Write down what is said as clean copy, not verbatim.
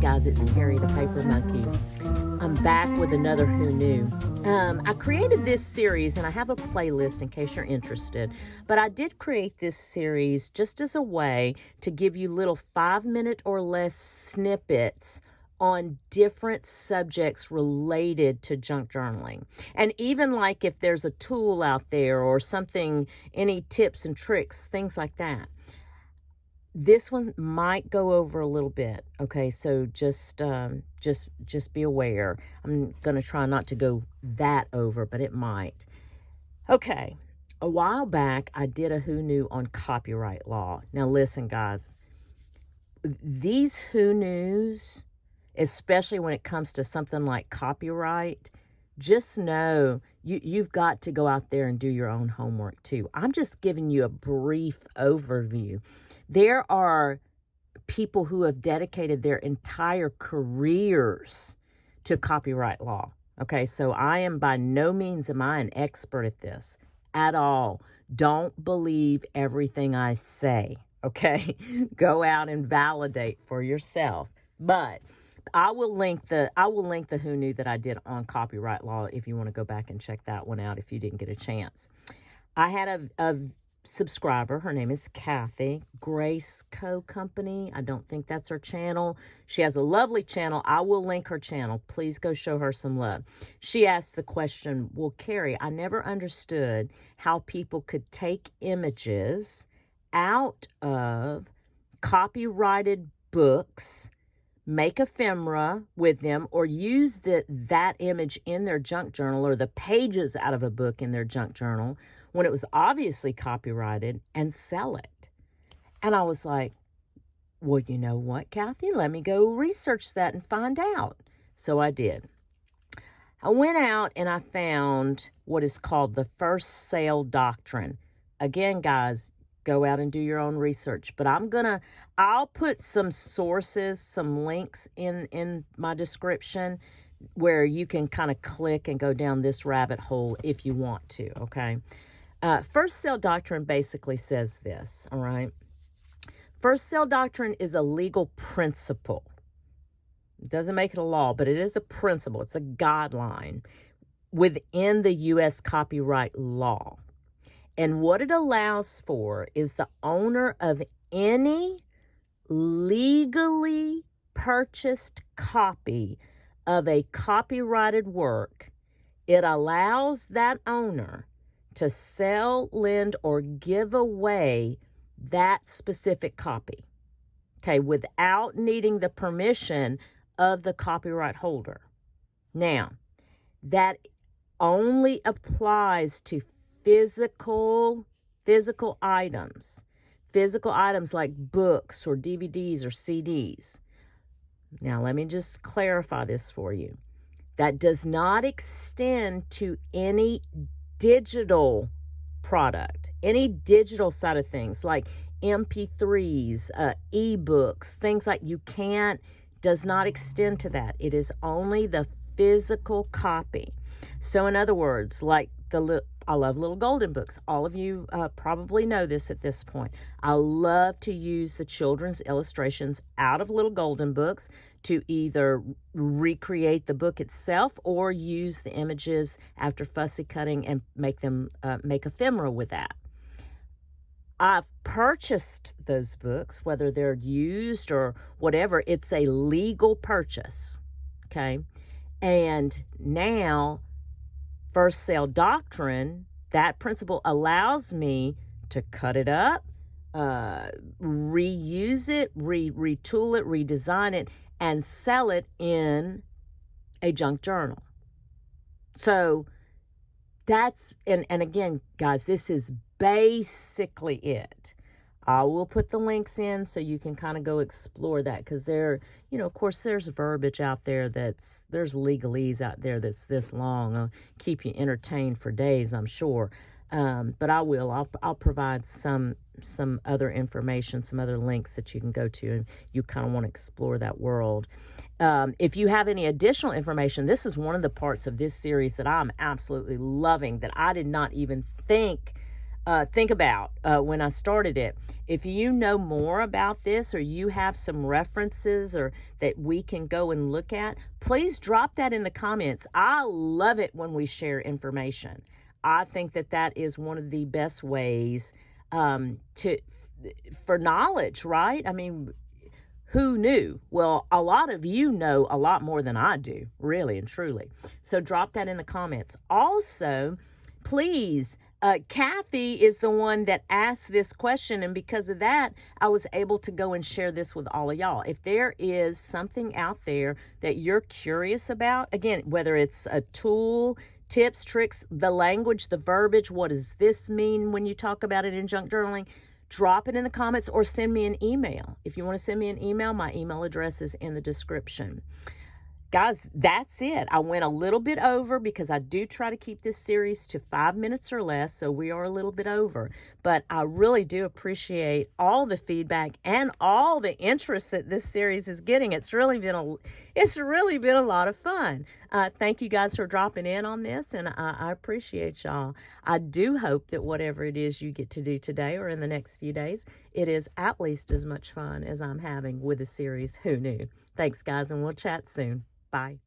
guys, it's Carrie the Paper Monkey. I'm back with another Who Knew. I created this series, and I have a playlist in case you're interested, but I did create this series just as a way to give you little 5-minute or less snippets on different subjects related to junk journaling. And even like if there's a tool out there or something, any tips and tricks, things like that. This one might go over a little bit, okay? So just be aware. I'm going to try not to go that over, but it might. Okay, a while back, I did a Who Knew on copyright law. Now listen, guys, these Who Knews, especially when it comes to something like copyright, just know you've got to go out there and do your own homework too. I'm just giving you a brief overview. There are people who have dedicated their entire careers to copyright law. Okay, so I am by no means am I an expert at this at all. Don't believe everything I say, okay? Go out and validate for yourself. But I will link the Who Knew that I did on copyright law if you want to go back and check that one out if you didn't get a chance. I had a subscriber. Her name is Kathy, Grace Co. Company. I don't think that's her channel. She has a lovely channel. I will link her channel. Please go show her some love. She asked the question, well, Carrie, I never understood how people could take images out of copyrighted books, make ephemera with them, or use that image in their junk journal or the pages out of a book in their junk journal when it was obviously copyrighted and sell it. And I was like, well, you know what, Kathy? Let me go research that and find out. So I did. I went out and I found what is called the first sale doctrine. Again, guys, go out and do your own research. But I'll put some sources, some links in my description where you can kind of click and go down this rabbit hole if you want to, okay? First sale doctrine basically says this, all right? First sale doctrine is a legal principle. It doesn't make it a law, but it is a principle. It's a guideline within the U.S. copyright law. And what it allows for is the owner of any legally purchased copy of a copyrighted work, it allows that owner to sell, lend, or give away that specific copy, okay, without needing the permission of the copyright holder. Now, that only applies to physical items like books or DVDs or CDs. Now, let me just clarify this for you. That does not extend to any digital product, any digital side of things like MP3s, ebooks, things like does not extend to that. It is only the physical copy. So in other words, like I love little golden books. All of you probably know this at this point. I love to use the children's illustrations out of little golden books to either recreate the book itself or use the images after fussy cutting and make ephemera with that. I've purchased those books, whether they're used or whatever. It's a legal purchase, okay? And now, first sale doctrine, that principle allows me to cut it up, reuse it, retool it, redesign it, and sell it in a junk journal. So that's, and again, guys, this is basically it. I will put the links in so you can kind of go explore that, because of course, there's verbiage out there there's legalese out there that's this long. I'll keep you entertained for days, I'm sure. But I'll provide some other information, some other links that you can go to, and you kind of want to explore that world. If you have any additional information, this is one of the parts of this series that I'm absolutely loving, that I did not even think think about when I started it. If you know more about this, or you have some references or that we can go and look at, please drop that in the comments. I love it when we share information. I think that that is one of the best ways for knowledge, right? I mean, who knew? Well, a lot of you know a lot more than I do, really and truly. So drop that in the comments. Also, please, Kathy is the one that asked this question, and because of that, I was able to go and share this with all of y'all. If there is something out there that you're curious about, again, whether it's a tool, tips, tricks, the language, the verbiage, what does this mean when you talk about it in junk journaling, drop it in the comments or send me an email. If you want to send me an email, my email address is in the description. Guys, that's it. I went a little bit over because I do try to keep this series to 5 minutes or less, so we are a little bit over. But I really do appreciate all the feedback and all the interest that this series is getting. It's really been a lot of fun. Thank you guys for dropping in on this, and I appreciate y'all. I do hope that whatever it is you get to do today or in the next few days, it is at least as much fun as I'm having with the series Who Knew? Thanks, guys, and we'll chat soon. Bye.